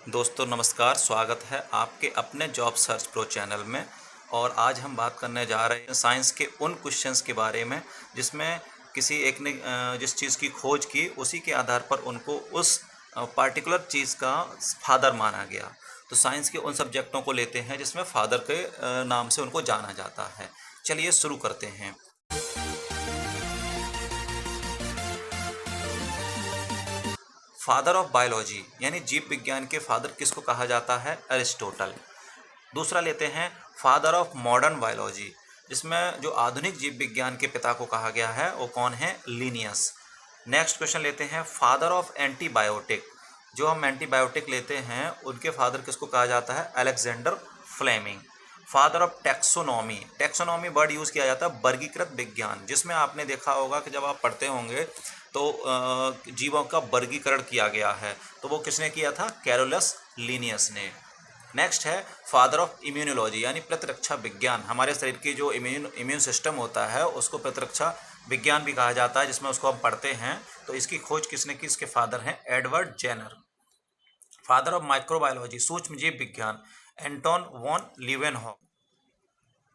दोस्तों नमस्कार, स्वागत है आपके अपने जॉब सर्च प्रो चैनल में। और आज हम बात करने जा रहे हैं साइंस के उन क्वेश्चंस के बारे में जिसमें किसी एक ने जिस चीज़ की खोज की उसी के आधार पर उनको उस पार्टिकुलर चीज़ का फादर माना गया। तो साइंस के उन सब्जेक्टों को लेते हैं जिसमें फादर के नाम से उनको जाना जाता है। चलिए शुरू करते हैं। फादर ऑफ बायोलॉजी यानी जीव विज्ञान के फादर किसको कहा जाता है? अरिस्टोटल। दूसरा लेते हैं फादर ऑफ मॉडर्न बायोलॉजी, जिसमें जो आधुनिक जीव विज्ञान के पिता को कहा गया है वो कौन है? लिनियस। नेक्स्ट क्वेश्चन लेते हैं फादर ऑफ एंटीबायोटिक। जो हम एंटीबायोटिक लेते हैं उनके फादर किसको कहा जाता है? Alexander Fleming. Father of taxonomy, taxonomy word use किया जाता है वर्गीकृत विज्ञान, जिसमें आपने देखा होगा कि जब आप पढ़ते होंगे तो जीवों का वर्गीकरण किया गया है, तो वो किसने किया था? कैरोलस लीनियस ने। नेक्स्ट है फादर ऑफ इम्यूनोलॉजी यानी प्रतिरक्षा विज्ञान। हमारे शरीर की जो इम्यून सिस्टम होता है उसको प्रतिरक्षा विज्ञान भी कहा जाता है, जिसमें उसको हम पढ़ते हैं। तो इसकी खोज किसने की? इसके फादर हैं Edward Jenner. Father of microbiology सूक्ष्म जीव विज्ञान, एंटोन वॉन लीवेनहॉक।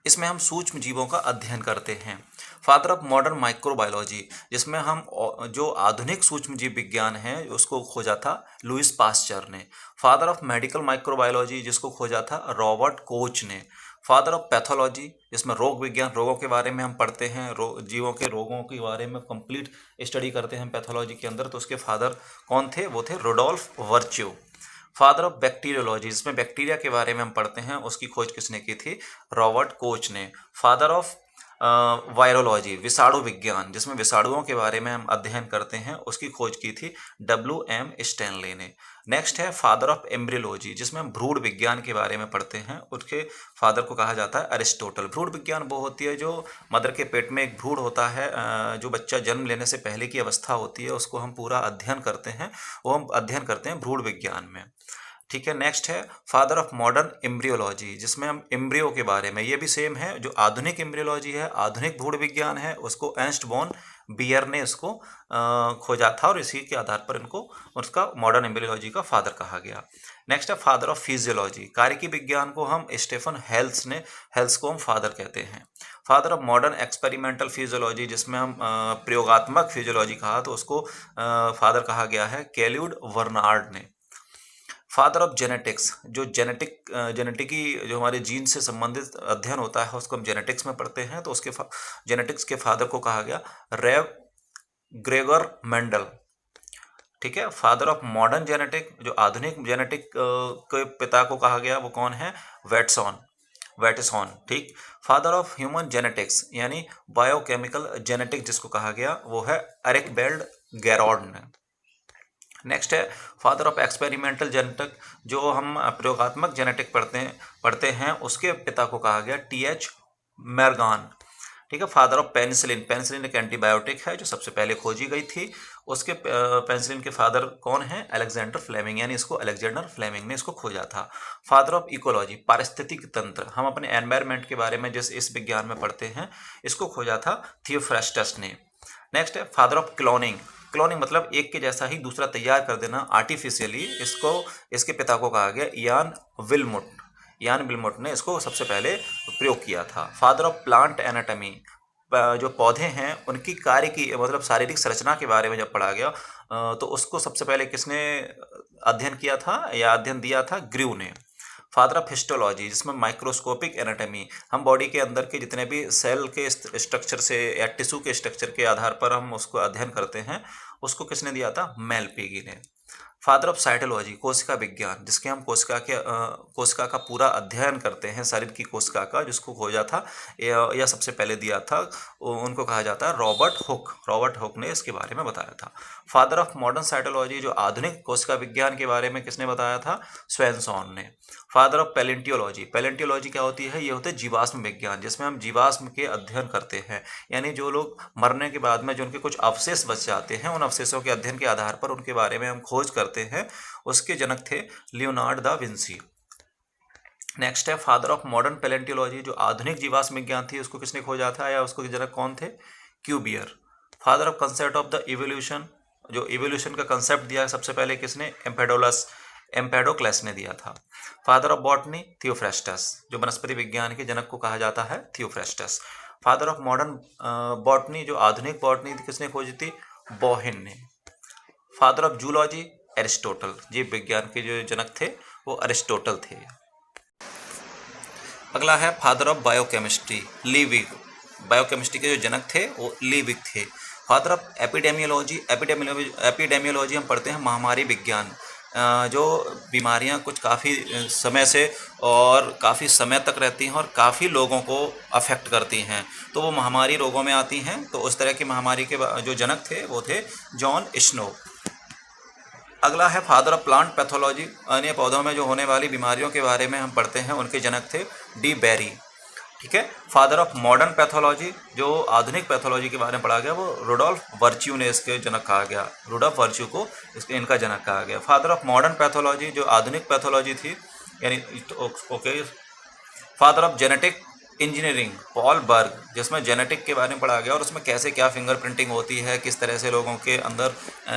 इसमें हम सूक्ष्म जीवों का अध्ययन करते हैं। फादर ऑफ मॉडर्न माइक्रोबायोलॉजी, जिसमें हम जो आधुनिक सूक्ष्म जीव विज्ञान है उसको खोजा था लुइस पास्चर ने। फादर ऑफ मेडिकल माइक्रोबायोलॉजी जिसको खोजा था रॉबर्ट कोच ने। फादर ऑफ पैथोलॉजी, जिसमें रोग विज्ञान, रोगों के बारे में हम पढ़ते हैं, जीवों के रोगों के बारे में कंप्लीट स्टडी करते हैं पैथोलॉजी के अंदर, तो उसके फादर कौन थे? वो थे Rudolf Virchow. Father of bacteriology, जिसमें बैक्टीरिया के बारे में हम पढ़ते हैं, उसकी खोज किसने की थी? रॉबर्ट कोच ने। फादर ऑफ वायरोलॉजी विषाणु विज्ञान, जिसमें विषाणुओं के बारे में हम अध्ययन करते हैं, उसकी खोज की थी WM स्टैनले ने। नेक्स्ट है फादर ऑफ एम्ब्रियोलॉजी, जिसमें हम भ्रूण विज्ञान के बारे में पढ़ते हैं, उसके फादर को कहा जाता है अरिस्टोटल। भ्रूण विज्ञान वो होती है जो मदर के पेट में एक भ्रूण होता है, जो बच्चा जन्म लेने से पहले की अवस्था होती है, उसको हम पूरा अध्ययन करते हैं, वो हम अध्ययन करते हैं भ्रूण विज्ञान में। ठीक है। नेक्स्ट है फादर ऑफ मॉडर्न एम्ब्रियोलॉजी, जिसमें हम एम्ब्रियो के बारे में, ये भी सेम है, जो आधुनिक एम्ब्रियोलॉजी है, आधुनिक भ्रूण विज्ञान है, उसको एर्नस्ट वॉन बियर ने इसको खोजा था और इसी के आधार पर इनको उसका मॉडर्न एम्ब्रियोलॉजी का फादर कहा गया। नेक्स्ट है फादर ऑफ फिजियोलॉजी, कार्यकी विज्ञान को हम स्टेफन हेल्स को हम फादर कहते हैं। Father of modern experimental physiology, जिसमें हम प्रयोगात्मक फिजियोलॉजी कहा तो उसको फादर कहा गया है कैल्यूड वर्नार्ड ने। फादर ऑफ जेनेटिक्स, जो जेनेटिकी जो हमारे जीन से संबंधित अध्ययन होता है उसको हम जेनेटिक्स में पढ़ते हैं, तो उसके जेनेटिक्स के फादर को कहा गया रेव ग्रेगर मेंडल। ठीक है। फादर ऑफ मॉडर्न जेनेटिक, जो आधुनिक जेनेटिक के पिता को कहा गया, वो कौन है? वेटसॉन। ठीक। फादर ऑफ ह्यूमन जेनेटिक्स यानी बायोकेमिकल जेनेटिक जिसको कहा गया, वो है एरिकबेल्ड गैरॉड ने। नेक्स्ट है फादर ऑफ एक्सपेरिमेंटल जेनेटिक, जो हम प्रयोगात्मक जेनेटिक पढ़ते हैं, उसके पिता को कहा गया TH मैरगान। ठीक है। फादर ऑफ पेनिसिलिन, पेनिसिलिन एक एंटीबायोटिक है जो सबसे पहले खोजी गई थी, उसके पेनिसिलिन के फादर कौन है? अलेक्जेंडर फ्लेमिंग, यानी इसको अलेक्जेंडर फ्लेमिंग ने इसको खोजा था। फादर ऑफ इकोलॉजी, पारिस्थितिक तंत्र, हम अपने एनवायरनमेंट के बारे में जिस इस विज्ञान में पढ़ते हैं, इसको खोजा था थियोफ्रास्टस ने। नेक्स्ट है फादर ऑफ क्लोनिंग, क्लोनिंग मतलब एक के जैसा ही दूसरा तैयार कर देना आर्टिफिशियली, इसके पिता को कहा गया यान विल्मुट ने इसको सबसे पहले प्रयोग किया था। फादर ऑफ प्लांट एनाटॉमी, जो पौधे हैं उनकी कार्य की मतलब शारीरिक संरचना के बारे में जब पढ़ा गया तो उसको सबसे पहले किसने अध्ययन किया था या अध्ययन दिया था? ग्रीव ने। फादर ऑफ हिस्टोलॉजी, जिसमें माइक्रोस्कोपिक एनाटॉमी, हम बॉडी के अंदर के जितने भी सेल के स्ट्रक्चर से या टिश्यू के स्ट्रक्चर के आधार पर हम उसको अध्ययन करते हैं, उसको किसने दिया था? मेलपिगी ने। फादर ऑफ साइटोलॉजी, कोशिका विज्ञान, जिसके हम कोशिका का पूरा अध्ययन करते हैं, शरीर की कोशिका का, जिसको खोजा था या सबसे पहले दिया था, उनको कहा जाता है रॉबर्ट हुक ने इसके बारे में बताया था। फादर ऑफ मॉडर्न साइटोलॉजी, जो आधुनिक कोशिका विज्ञान के बारे में किसने बताया था? स्वेंसॉन ने। फादर ऑफ पैलेंटियोलॉजी क्या होती है? ये होते हैं जीवाश्म विज्ञान, जिसमें हम जीवाश्म के अध्ययन करते हैं, यानी जो लोग मरने के बाद में जो उनके कुछ अवशेष बच जाते हैं, उन अवशेषों के अध्ययन के आधार पर उनके बारे में हम खोज करते हैं। उसके जनक थे लियोनार्ड दा विंसी। नेक्स्ट है फादर ऑफ मॉडर्न पैलेंटियोलॉजी, जो आधुनिक जीवाश्म विज्ञान थी, उसको किसने खोजा था या उसको जनक कौन थे? Cuvier. Father of concept of the evolution, जो इवोल्यूशन का कंसेप्ट दिया है सबसे पहले किसने? एम्पेडोलस। एम्पेडोक्लेस ने दिया था। फादर ऑफ बॉटनी थियोफ्रेस्टस, जो वनस्पति विज्ञान के जनक को कहा जाता है Theophrastus. Father of modern botany, जो आधुनिक बॉटनी किसने खोजी थी? बोहिन ने। फादर ऑफ जूलॉजी एरिस्टोटल, जीव विज्ञान के जो जनक थे वो अरिस्टोटल थे। अगला है फादर ऑफ बायोकेमिस्ट्री लीविग, बायोकेमिस्ट्री के जो जनक थे वो लीविग थे। फादर ऑफ एपिडेमियोलॉजी, एपिडेमियोलॉजी हम पढ़ते हैं महामारी विज्ञान, जो बीमारियां कुछ काफ़ी समय से और काफ़ी समय तक रहती हैं और काफ़ी लोगों को अफेक्ट करती हैं, तो वो महामारी रोगों में आती हैं। तो उस तरह की महामारी के जो जनक थे वो थे जॉन स्नो। अगला है फादर ऑफ प्लांट पैथोलॉजी, अन्य पौधों में जो होने वाली बीमारियों के बारे में हम पढ़ते हैं, उनके जनक थे डी बेरी। ठीक है। फादर ऑफ मॉडर्न पैथोलॉजी, जो आधुनिक पैथोलॉजी के बारे में पढ़ा गया, वो रुडोल्फ वर्च्यू ने इसके जनक कहा गया, रुडोल्फ वर्च्यू को इनका जनक कहा गया। फादर ऑफ मॉडर्न पैथोलॉजी, जो आधुनिक पैथोलॉजी थी, यानी okay. Father of genetic engineering Paul Berg, जिसमें जेनेटिक के बारे में पढ़ा गया और उसमें कैसे क्या फिंगरप्रिंटिंग होती है, किस तरह से लोगों के अंदर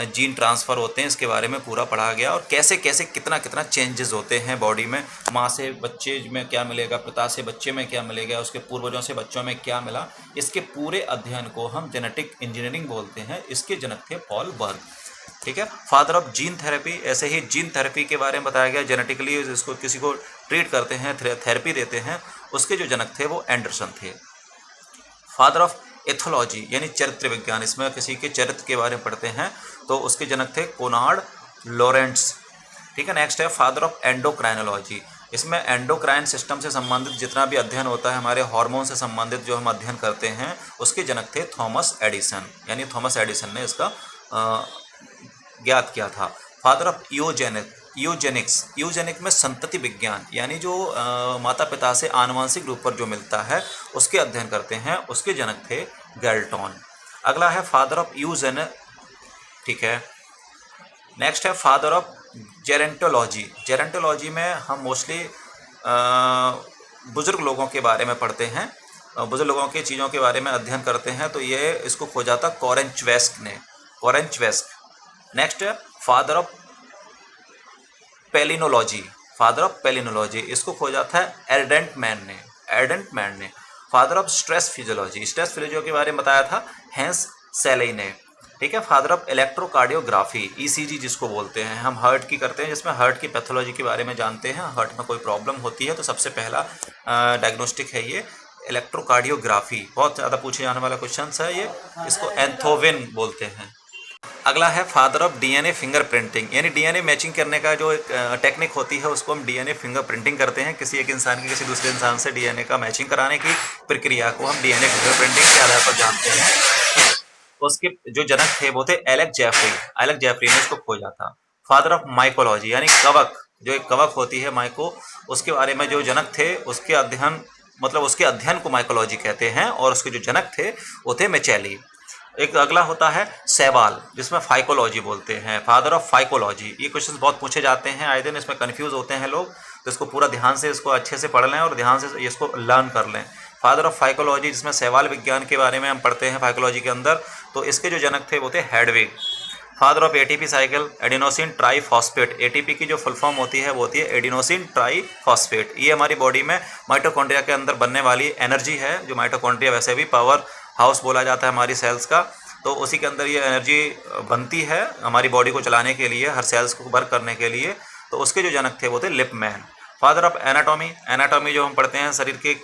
जीन ट्रांसफ़र होते हैं, इसके बारे में पूरा पढ़ा गया, और कैसे कैसे कितना कितना चेंजेस होते हैं बॉडी में, माँ से बच्चे में क्या मिलेगा, पिता से बच्चे में क्या मिलेगा, उसके पूर्वजों से बच्चों में क्या मिला, इसके पूरे अध्ययन को हम जेनेटिक इंजीनियरिंग बोलते हैं। इसके जनक थे पॉल बर्ग। ठीक है। फादर ऑफ जीन थेरेपी, ऐसे ही जीन थेरेपी के बारे में बताया गया, जेनेटिकली इसको किसी को ट्रीट करते हैं, थेरेपी देते हैं, उसके जो जनक थे वो एंडरसन थे। फादर ऑफ एथोलॉजी यानी चरित्र विज्ञान, इसमें किसी के चरित्र के बारे में पढ़ते हैं, तो उसके जनक थे कोनार्ड लॉरेंट्स। ठीक है। नेक्स्ट है फादर ऑफ एंडोक्राइनोलॉजी, इसमें एंडोक्राइन सिस्टम से संबंधित जितना भी अध्ययन होता है, हमारे हार्मोन से संबंधित जो हम अध्ययन करते हैं, उसके जनक थे थॉमस एडिसन, यानी थॉमस एडिसन ने इसका ज्ञात किया था। फादर ऑफ यूजेनिक में संतति विज्ञान, यानी जो माता पिता से आनुवंशिक रूप पर जो मिलता है उसके अध्ययन करते हैं, उसके जनक थे गैल्टन। अगला है फादर ऑफ ठीक है। नेक्स्ट है फादर ऑफ जेरेंटोलॉजी। जेरेंटोलॉजी में हम मोस्टली बुजुर्ग लोगों के बारे में पढ़ते हैं, बुजुर्ग लोगों की चीज़ों के बारे में अध्ययन करते हैं, तो ये इसको खोजा था कोरेंचवेस्क ने, कोरेंचवेस्क। नेक्स्ट है father of palynology, father of palynology, इसको खोजा था एर्डेंटमैन ने। Father of stress physiology, stress physiology के बारे में बताया था हेंस सेले ने। ठीक है। फादर ऑफ इलेक्ट्रोकार्डियोग्राफी, ईसीजी जिसको बोलते हैं, हम हार्ट की करते हैं, जिसमें हार्ट की पैथोलॉजी के बारे में जानते हैं, हार्ट में कोई प्रॉब्लम होती है तो सबसे पहला डायग्नोस्टिक है ये इलेक्ट्रोकार्डियोग्राफी। बहुत ज़्यादा पूछे जाने वाला क्वेश्चन है ये, इसको एंथोविन बोलते हैं। अगला है फादर ऑफ डीएनए फिंगरप्रिंटिंग, यानी डीएनए मैचिंग करने का जो एक टेक्निक होती है, उसको हम डीएनए फिंगरप्रिंटिंग करते हैं। किसी एक इंसान की किसी दूसरे इंसान से डीएनए का मैचिंग कराने की प्रक्रिया को हम डीएनए फिंगरप्रिंटिंग के आधार पर जानते हैं। उसके जो जनक थे वो थे एलेक जेफरी ने इसको खोजा था। फादर ऑफ माइकोलॉजी, यानी कवक, जो एक कवक होती है माइको, उसके बारे में जो जनक थे उसके अध्ययन को माइकोलॉजी कहते हैं, और उसके जो जनक थे वो थे मेचेली। एक अगला होता है सैवाल, जिसमें फाइकोलॉजी बोलते हैं, फादर ऑफ फाइकोलॉजी। ये क्वेश्चन बहुत पूछे जाते हैं आए दिन, इसमें कंफ्यूज होते हैं लोग, तो इसको पूरा ध्यान से इसको अच्छे से पढ़ लें और ध्यान से इसको लर्न कर लें। फादर ऑफ फाइकोलॉजी, जिसमें सैवाल विज्ञान के बारे में हम पढ़ते हैं फाइकोलॉजी के अंदर, तो इसके जो जनक थे वो थे Hedwig. Father of ATP cycle adenosine triphosphate, ATP की जो फुल फॉर्म होती है वो होती है एडिनोसिन ट्राईफॉस्फेट। ये हमारी बॉडी में माइटोकॉन्ड्रिया के अंदर बनने वाली एनर्जी है, जो माइटोकॉन्ड्रिया वैसे भी पावर हाउस बोला जाता है हमारी सेल्स का, तो उसी के अंदर ये एनर्जी बनती है हमारी बॉडी को चलाने के लिए, हर सेल्स को वर्क करने के लिए, तो उसके जो जनक थे वो थे लिपमैन। फादर ऑफ एनाटॉमी जो हम पढ़ते हैं शरीर के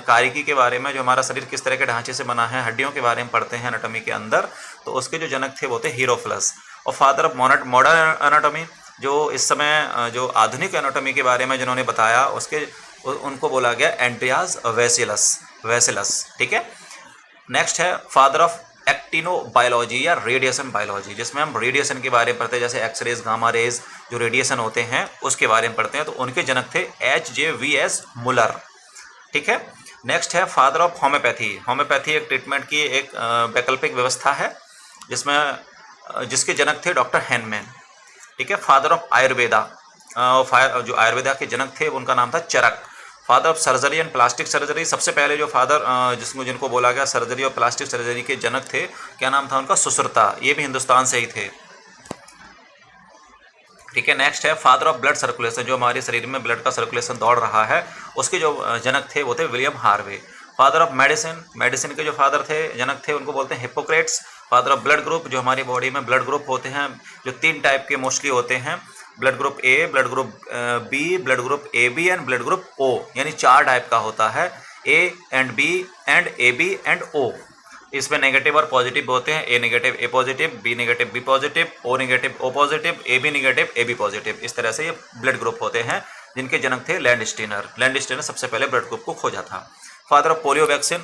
कारिकी के बारे में, जो हमारा शरीर किस तरह के ढांचे से बना है, हड्डियों के बारे में पढ़ते हैं एनाटॉमी के अंदर, तो उसके जो जनक थे वो थे हीरोफ्लस। और फादर ऑफ मॉडर्न एनाटॉमी, जो इस समय जो आधुनिक एनाटॉमी के बारे में जिन्होंने बताया, उनको बोला गया एंड्रियास वेसिलस। ठीक है। नेक्स्ट है फादर ऑफ एक्टिनोबायोलॉजी या रेडिएशन बायोलॉजी, जिसमें हम रेडिएशन के बारे में पढ़ते हैं, जैसे एक्सरेज, गामा रेज, जो रेडिएशन होते हैं उसके बारे में पढ़ते हैं, तो उनके जनक थे HJVS मुलर। ठीक है। नेक्स्ट है फादर ऑफ होम्योपैथी एक ट्रीटमेंट की एक वैकल्पिक व्यवस्था है, जिसके जनक थे डॉक्टर हैनमैन। ठीक है। फादर ऑफ आयुर्वेदा, जो आयुर्वेदा के जनक थे उनका नाम था Charak. Father of surgery and plastic surgery, सबसे पहले जो फादर जिनको बोला गया सर्जरी और प्लास्टिक सर्जरी के जनक थे, क्या नाम था उनका? सुश्रुता। ये भी हिंदुस्तान से ही थे। ठीक है। नेक्स्ट है फादर ऑफ ब्लड सर्कुलेशन, जो हमारे शरीर में ब्लड का सर्कुलेशन दौड़ रहा है, उसके जो जनक थे वो थे William Harvey. Father of medicine, medicine के जो फादर थे, जनक थे, उनको बोलते हैं Hippocrates. Father of blood group, जो हमारी बॉडी में ब्लड ग्रुप होते हैं, जो 3 टाइप के मोस्टली होते हैं, blood group A, blood group B, blood group A B and blood group O, यानी 4 टाइप का होता है, A and B and A B and O. इसमें नेगेटिव और पॉजिटिव होते हैं, A negative A positive, B negative B positive, O negative O positive, A B negative A B positive. इस तरह से ये ब्लड ग्रुप होते हैं, जिनके जनक थे लैंडस्टीनर। लैंडस्टीनर सबसे पहले ब्लड ग्रुप को खोजा था। फादर ऑफ पोलियो वैक्सीन,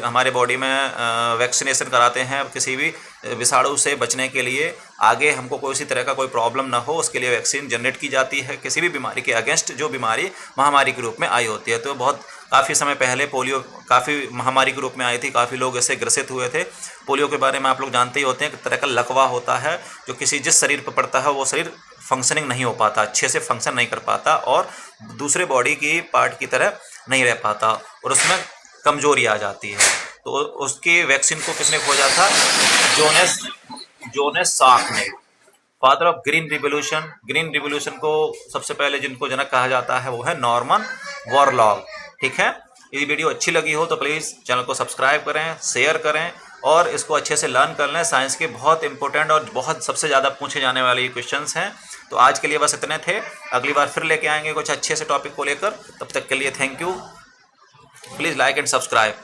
हमारे बॉडी में वैक्सीनेशन कराते हैं किसी भी विषाणु से बचने के लिए, आगे हमको कोई इसी तरह का कोई प्रॉब्लम ना हो उसके लिए वैक्सीन जनरेट की जाती है किसी भी बीमारी के अगेंस्ट, जो बीमारी महामारी के रूप में आई होती है। तो बहुत काफ़ी समय पहले पोलियो काफ़ी महामारी के रूप में आई थी, काफ़ी लोग इससे ग्रसित हुए थे। पोलियो के बारे में आप लोग जानते ही होते हैं, कि तरह का लकवा होता है जो जिस शरीर पर पड़ता है वो शरीर फंक्शनिंग नहीं हो पाता, अच्छे से फंक्शन नहीं कर पाता और दूसरे बॉडी की पार्ट की तरह नहीं रह पाता और उसमें कमजोरी आ जाती है। तो उसकी वैक्सीन को किसने खोजा था? जोनेस सार्क ने। Father of green revolution, green revolution को सबसे पहले जिनको जनक कहा जाता है वो है नॉर्मन बोरलॉग। ठीक है, यदि वीडियो अच्छी लगी हो तो प्लीज़ चैनल को सब्सक्राइब करें, शेयर करें और इसको अच्छे से लर्न कर लें। साइंस के बहुत इंपॉर्टेंट और बहुत सबसे ज़्यादा पूछे जाने वाले क्वेश्चंस हैं। तो आज के लिए बस इतने थे, अगली बार फिर लेके आएंगे कुछ अच्छे से टॉपिक को लेकर। तब तक के लिए thank you. Please like and subscribe.